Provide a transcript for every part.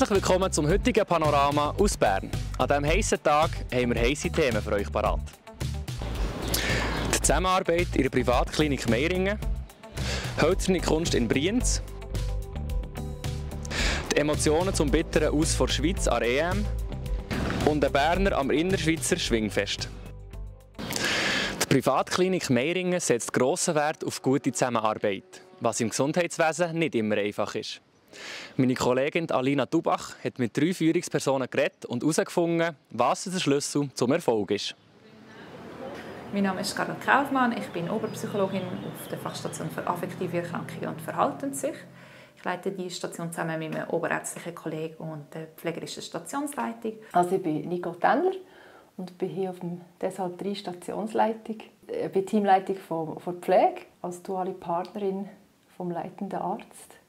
Herzlich willkommen zum heutigen Panorama aus Bern. An diesem heissen Tag haben wir heisse Themen für euch parat. Die Zusammenarbeit in der Privatklinik Meiringen, hölzerne Kunst in Brienz, die Emotionen zum bitteren Aus der Schweiz an der EM und der Berner am Innerschweizer Schwingfest. Die Privatklinik Meiringen setzt grossen Wert auf gute Zusammenarbeit, was im Gesundheitswesen nicht immer einfach ist. Meine Kollegin Alina Dubach hat mit 3 Führungspersonen geredet und herausgefunden, was der Schlüssel zum Erfolg ist. Mein Name ist Scarlett Kaufmann, ich bin Oberpsychologin auf der Fachstation für affektive Erkrankungen und Verhaltenssicht. Ich leite die Station zusammen mit meinem oberärztlichen Kollegen und der pflegerischen Stationsleitung. Also ich bin Nicole Tendler und bin hier auf dem deshalb 3 Stationsleitung. Ich bin Teamleitung von Pflege als duale Partnerin vom leitenden Arzt.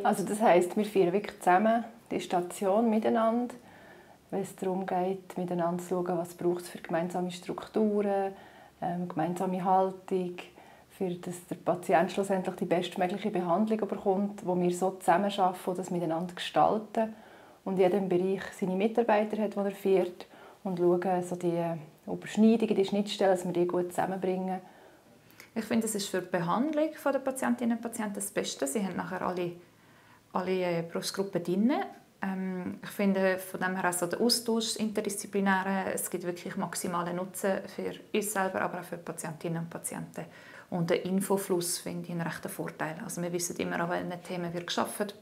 Also das heisst, wir führen wirklich zusammen die Station miteinander, wenn es darum geht, miteinander zu schauen, was braucht es für gemeinsame Strukturen, gemeinsame Haltung, für dass der Patient schlussendlich die bestmögliche Behandlung bekommt, wo wir so zusammen arbeiten und das miteinander gestalten und jeder im Bereich seine Mitarbeiter hat, die er führt und schauen, so die Überschneidungen, die Schnittstellen, dass wir die gut zusammenbringen. Ich finde, es ist für die Behandlung der Patientinnen und Patienten das Beste. Sie haben nachher alle Berufsgruppen drin. Ich finde von dem her also der Austausch, das Interdisziplinäre, es gibt wirklich maximalen Nutzen für uns selber, aber auch für die Patientinnen und Patienten. Und der Infofluss finde ich einen rechten Vorteil. Also wir wissen immer, an welchen Themen wir arbeiten,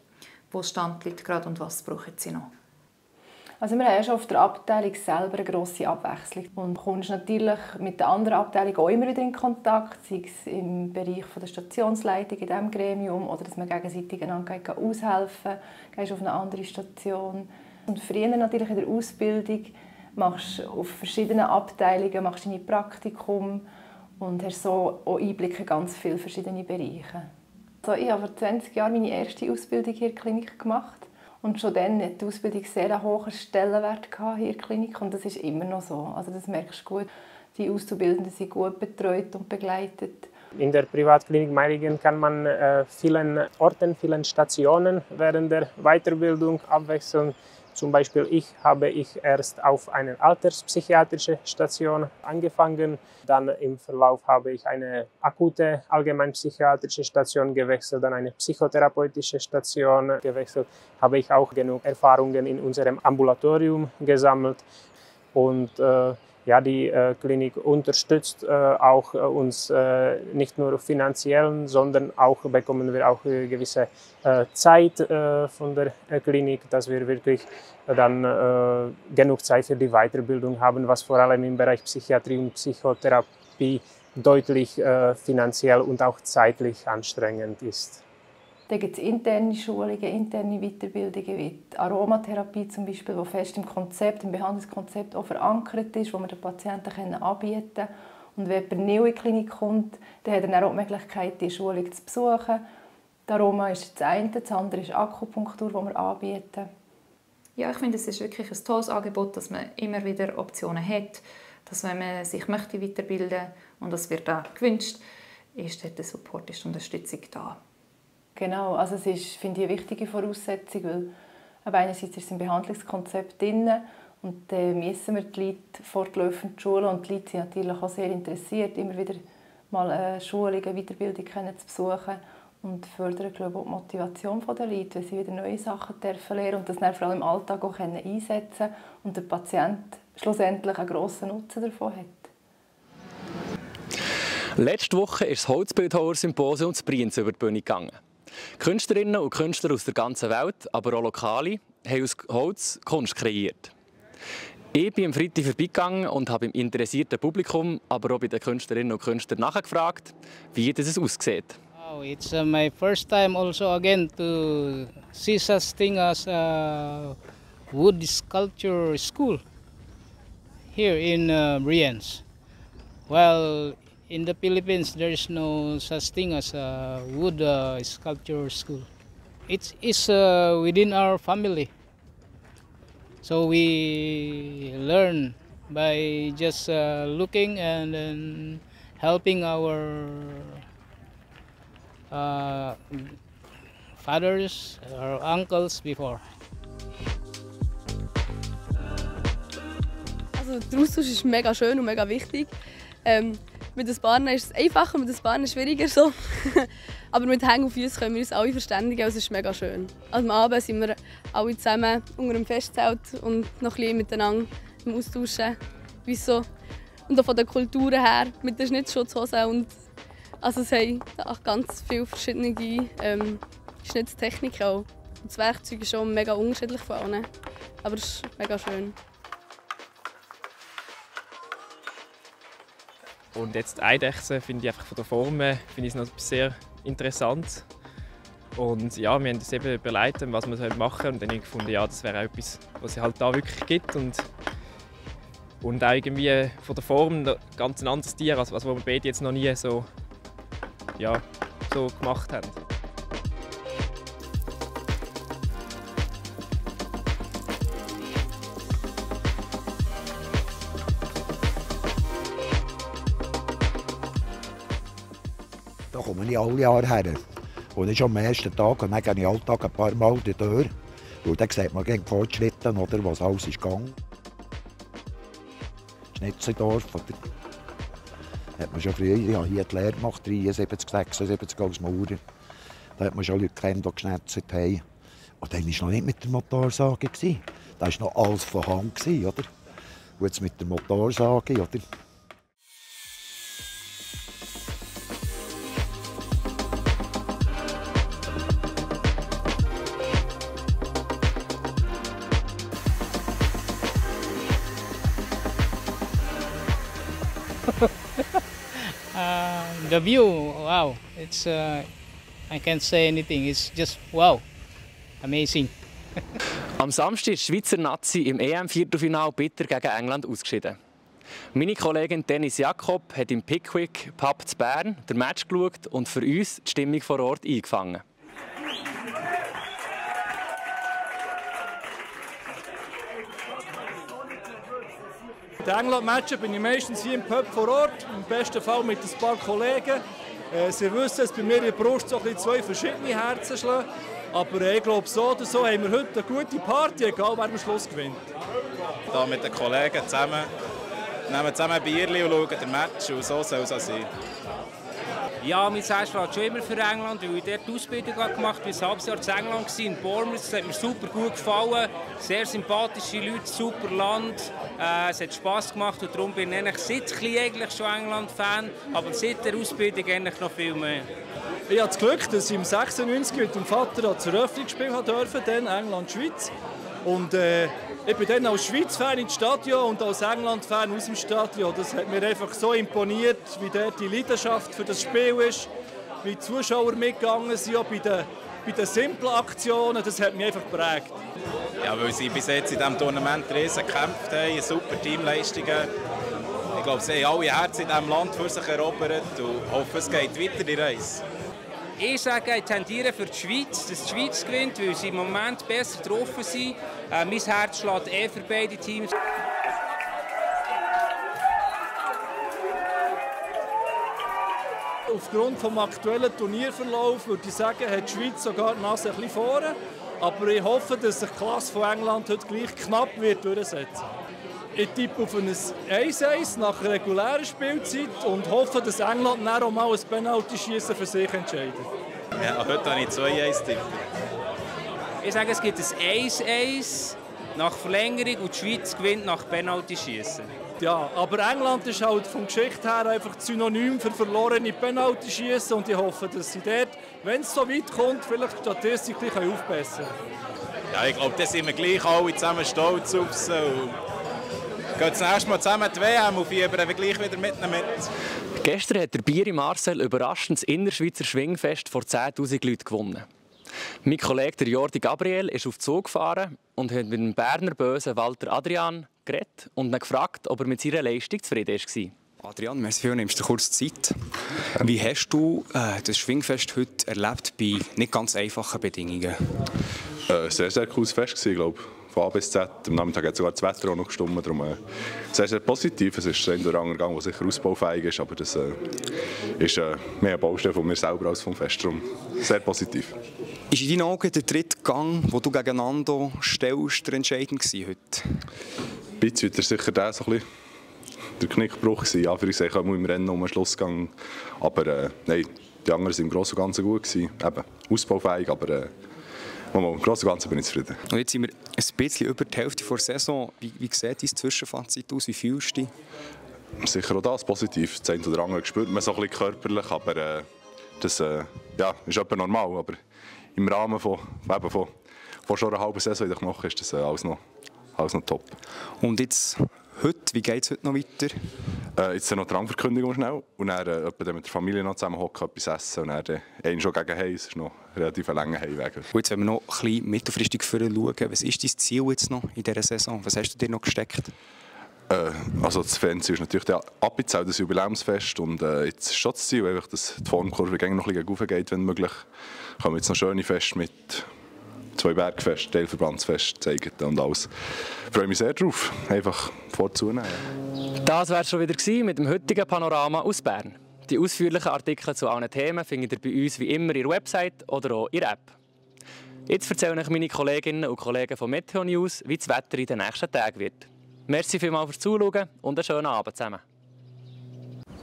wo Stand liegt gerade und was brauchen sie noch. Also wir haben schon auf der Abteilung selber eine grosse Abwechslung. Und du kommst natürlich mit der anderen Abteilung auch immer wieder in Kontakt, sei es im Bereich der Stationsleitung in diesem Gremium oder dass man gegenseitig einander aushelfen kann, gehst auf eine andere Station. Und früher natürlich in der Ausbildung machst du auf verschiedenen Abteilungen machst dein Praktikum und hast so auch Einblick in ganz viele verschiedene Bereiche. Also ich habe vor 20 Jahren meine erste Ausbildung hier in der Klinik gemacht. Und schon dann hat die Ausbildung sehr einen hohen Stellenwert hier in der Klinik und das ist immer noch so. Also das merkst du gut. Die Auszubildenden sind gut betreut und begleitet. In der Privatklinik Meiringen kann man vielen Orten, vielen Stationen während der Weiterbildung abwechseln. Zum Beispiel habe ich erst auf eine alterspsychiatrische Station angefangen. Dann im Verlauf habe ich eine akute allgemeinpsychiatrische Station gewechselt, dann eine psychotherapeutische Station gewechselt. Habe ich auch genug Erfahrungen in unserem Ambulatorium gesammelt. Und ja, die Klinik unterstützt auch uns nicht nur finanziell, sondern auch bekommen wir auch gewisse Zeit von der Klinik, dass wir wirklich dann genug Zeit für die Weiterbildung haben, was vor allem im Bereich Psychiatrie und Psychotherapie deutlich finanziell und auch zeitlich anstrengend ist. Da gibt es interne Schulungen, interne Weiterbildungen wie die Aromatherapie zum Beispiel, die fest im Konzept, im Behandlungskonzept auch verankert ist, wo wir den Patienten anbieten können. Und wenn jemand neu in die Klinik kommt, dann hat er dann auch die Möglichkeit, diese Schulung zu besuchen. Die Aroma ist das eine, das andere ist Akupunktur, die wir anbieten. Ja, ich finde, es ist wirklich ein tolles Angebot, dass man immer wieder Optionen hat, dass wenn man sich möchte weiterbilden und das wird auch gewünscht, ist der Support, ist die Unterstützung da. Genau, also es ist, finde ich, eine wichtige Voraussetzung, weil einerseits ist es im Behandlungskonzept drin und dann müssen wir die Leute fortlaufend schulen und die Leute sind natürlich auch sehr interessiert, immer wieder mal Schulungen, Weiterbildung zu besuchen und fördern, glaube ich, die Motivation der Leute, weil sie wieder neue Sachen lernen und das dann vor allem im Alltag auch einsetzen können und der Patient schlussendlich einen grossen Nutzen davon hat. Letzte Woche ist das Holzbildhauer-Symposium in Brienz über die Bühne gegangen. Künstlerinnen und Künstler aus der ganzen Welt, aber auch Lokale, haben aus Holz Kunst kreiert. Ich bin am Freitag vorbeigegangen und habe im interessierten Publikum, aber auch bei den Künstlerinnen und Künstlern nachgefragt, wie das aussieht. Oh, it's my first time also again to see such thing as a wood sculpture school here in Brienz. Well, in the Philippines, there is no such thing as a wood sculpture school. It's within our family. So we learn by just looking and then helping our fathers or uncles before. Also der Austausch ist mega schön und mega wichtig. Mit den Paaren ist es einfacher, mit den Paaren schwieriger. So. Aber mit Hängen und Füßen können wir uns alle verständigen, also es ist mega schön. Also am Abend sind wir alle zusammen unter einem Festzelt und noch ein bisschen miteinander im Austauschen. So. Und auch von den Kulturen her, mit den Schnittschutzhosen. Und also es haben auch ganz viele verschiedene Schnitztechniken. Auch. Das Werkzeug ist schon mega unterschiedlich von allen, aber es ist mega schön. Und jetzt Eidechsen finde ich einfach von der Form finde ich noch sehr interessant. Und ja, wir haben uns eben überlegt, was wir machen sollen. Und dann habe ich gefunden, ja, das wäre auch etwas, was es halt da wirklich gibt. Und auch irgendwie von der Form ein ganz anderes Tier, als was wir beide jetzt noch nie so gemacht haben. Da komme ich alle Jahre her. Und nicht am ersten Tag, und dann gehe ich alle Tage ein paar Mal durch. Und dann sieht man gegen die Fortschritte, oder, was alles ist gegangen. Schnitzendorf, oder? Hat man schon früher, ich habe hier die Lehre gemacht, 73, 76 als Maurer. Da hat man schon Leute gekannt, die geschnitzelt haben. Und dann war es noch nicht mit der Motorsage. Da war noch alles von Hand, oder? Und jetzt mit der Motorsage, oder? The view, wow! It's I can't say anything. It's just wow, amazing. Am Samstag ist die Schweizer Nazi im EM-Viertelfinale bitter gegen England ausgeschieden. Meine Kollegin Dennis Jakob hat im Pickwick Pub zu Bern den Match geschaut und für uns die Stimmung vor Ort eingefangen. In England-Matchen bin ich meistens hier im Pub vor Ort, im besten Fall mit ein paar Kollegen. Sie wissen, dass bei mir in der Brust so ein bisschen zwei verschiedene Herzen schlagen. Aber ich glaube, so oder so haben wir heute eine gute Party, egal wer am Schluss gewinnt. Hier mit den Kollegen zusammen, nehmen zusammen ein Bierchen und schauen den Match und so soll es auch sein. Ja, mein Herz schlägt schon immer für England, weil ich dort die Ausbildung gemacht habe. Ich war ein halbes Jahr in England, in Bournemouth. Es hat mir super gut gefallen. Sehr sympathische Leute, super Land. Es hat Spass gemacht und darum bin ich seit eigentlich schon England-Fan, aber seit der Ausbildung eigentlich noch viel mehr. Ich habe das Glück, dass ich im 96 mit dem Vater zur Eröffnung spielen durfte, dann England-Schweiz. Und ich bin dann als Schweiz-Fan ins Stadion und als England-Fan aus dem Stadion. Das hat mir einfach so imponiert, wie dort die Leidenschaft für das Spiel ist, wie die Zuschauer mitgegangen sind, auch bei den simplen Aktionen. Das hat mich einfach geprägt. Ja, weil sie bis jetzt in diesem Tournament riesen gekämpft haben, super Teamleistungen. Ich glaube, sie haben alle Herzen in diesem Land für sich erobert und hoffe, es geht weiter die Reise. Ich sage, ich tendiere für die Schweiz, dass die Schweiz gewinnt, weil sie im Moment besser getroffen sind. Mein Herz schlägt für beide Teams. Aufgrund des aktuellen Turnierverlaufs würde ich sagen, hat die Schweiz sogar die Nase ein bisschen vorne. Aber ich hoffe, dass sich die Klasse von England heute gleich knapp wird durchsetzen. Ich tippe auf ein 1-1 nach regulärer Spielzeit und hoffe, dass England dann auch mal ein Penalty-Schießen für sich entscheidet. Ja, heute habe ich 2-1 tippen. Ich sage, es gibt ein 1-1 nach Verlängerung und die Schweiz gewinnt nach Penalty-Schießen. Ja, aber England ist halt von der Geschichte her einfach Synonym für verlorene Penalty-Schießen und ich hoffe, dass sie dort, wenn es so weit kommt, vielleicht die Statistik aufbessern können. Ja, ich glaube, da sind wir gleich alle zusammen stolz auf sie. Gehen das nächste Mal zusammen die WM und fiebern wir gleich wieder mit. Gestern hat der Bieri Marcel überraschend das Innerschweizer Schwingfest vor 10'000 Leuten gewonnen. Mein Kollege der Jordi Gabriel ist auf den Zug gefahren und hat mit dem Berner Bösen Walter Adrian geredet und ihn gefragt, ob er mit seiner Leistung zufrieden war. Adrian, merci viel, nimmst du kurz Zeit. Wie hast du das Schwingfest heute erlebt bei nicht ganz einfachen Bedingungen? Sehr, sehr cooles Fest, glaube ich. Von A bis Z. Am Nachmittag hat sogar das Wetter auch noch gestimmt. Darum sehr, sehr positiv. Es ist ein oder andere Gang, der sicher ausbaufähig ist, aber das ist mehr ein Baustelle von mir selber als vom Fest. Darum sehr positiv. Ist in deinen Augen der dritte Gang, den du gegeneinander stellst, der entscheidend gewesen heute? bisschen war sicher der, so ein bisschen der Knickbruch gewesen. Ja, für uns auch im Rennen um den Schlussgang. Aber nein, die anderen waren im Großen und Ganzen gut gewesen. Eben, ausbaufähig, aber im Großen und Ganzen bin ich zufrieden. Und jetzt sind wir ein bisschen über die Hälfte der Saison. Wie sieht dein Zwischenfazit aus? Wie fühlst du dich? Sicher auch das positiv. Das eine oder andere spürt man so ein bisschen körperlich, aber das ja, ist etwa normal. Aber im Rahmen von schon einer halben Saison machen, ist das alles noch top. Und jetzt, heute, wie geht es heute noch weiter? Jetzt noch die Rangverkündigung schnell und dann mit der Familie noch zusammen hocken, etwas essen und dann einen schon gegen Heim. Es ist noch relativ ein langer Heimweg. Und jetzt, wenn wir noch ein bisschen mittelfristig schauen, was ist dein Ziel jetzt noch in dieser Saison? Was hast du dir noch gesteckt? Also das Fanziel ist natürlich der Appenzell, das Jubiläumsfest und jetzt ist schon das Ziel, einfach, dass die Formkurve noch ein bisschen raufgeht, wenn möglich. Kommen jetzt noch schöne Feste mit 2 Bergfest, Teilverbandsfest zeigen und alles. Ich freue mich sehr darauf, einfach vorzunehmen. Das war es schon wieder mit dem heutigen Panorama aus Bern. Die ausführlichen Artikel zu allen Themen findet ihr bei uns wie immer in der Website oder auch in der App. Jetzt erzählen euch meine Kolleginnen und Kollegen von Meteo News, wie das Wetter in den nächsten Tagen wird. Merci vielmals fürs Zuschauen und einen schönen Abend zusammen.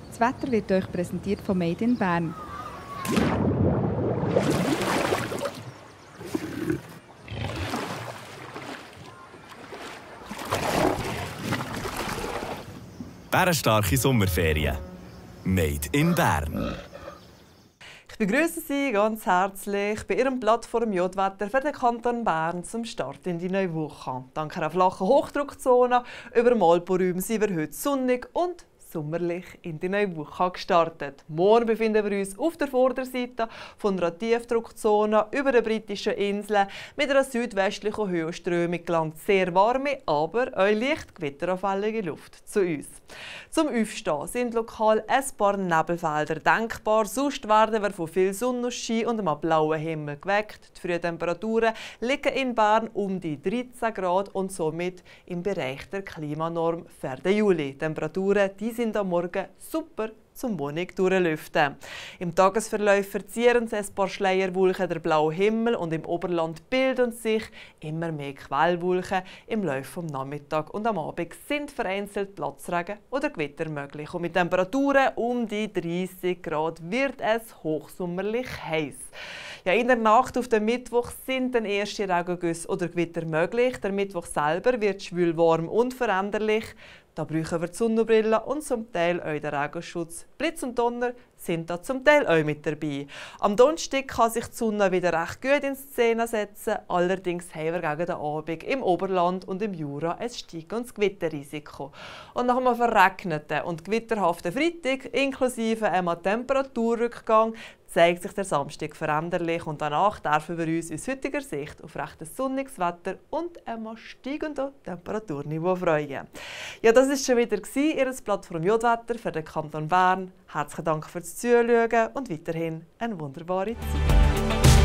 Das Wetter wird euch präsentiert von Made in Bern. Bärenstarke Sommerferien. Made in Bern. Ich begrüße Sie ganz herzlich bei Ihrem Plattform Jodwetter für den Kanton Bern zum Start in die neue Woche. Dank einer flachen Hochdruckzone über Malporäume sind wir heute sonnig und sommerlich in die neue Woche gestartet. Morgen befinden wir uns auf der Vorderseite von einer Tiefdruckzone über den britischen Inseln mit einer südwestlichen Höhenströmung gelangt sehr warme, aber auch leicht gewitteranfällige Luft zu uns. Zum Aufstehen sind lokal ein paar Nebelfelder denkbar, sonst werden wir von viel Sonnenschein und einem blauen Himmel geweckt. Die frühen Temperaturen liegen in Bern um die 13 Grad und somit im Bereich der Klimanorm für den Juli. Die Temperaturen sind am Morgen super zum Wohnung durchlüften. Im Tagesverlauf verzieren sich ein paar Schleierwolken der blaue Himmel und im Oberland bilden sich immer mehr Quellwolken. Im Laufe des Nachmittags und am Abend sind vereinzelt Platzregen oder Gewitter möglich. Und mit Temperaturen um die 30 Grad wird es hochsommerlich heiß. Ja, in der Nacht auf den Mittwoch sind dann erste Regengüsse oder Gewitter möglich. Der Mittwoch selber wird schwül, warm und veränderlich. Da brauchen wir die Sonnenbrille und zum Teil auch den Regenschutz. Blitz und Donner sind da zum Teil auch mit dabei. Am Donnerstag kann sich die Sonne wieder recht gut in Szene setzen. Allerdings haben wir gegen den Abend im Oberland und im Jura ein steigendes Gewitterrisiko. Und nach einem verregneten und gewitterhaften Freitag inklusive einem Temperaturrückgang zeigt sich der Samstag veränderlich und danach dürfen wir uns aus heutiger Sicht auf recht sonniges Wetter und einem steigenden Temperaturniveau freuen. Ja, das war schon wieder Ihr Plattform Jodwetter für den Kanton Bern. Herzlichen Dank fürs Zuschauen und weiterhin eine wunderbare Zeit.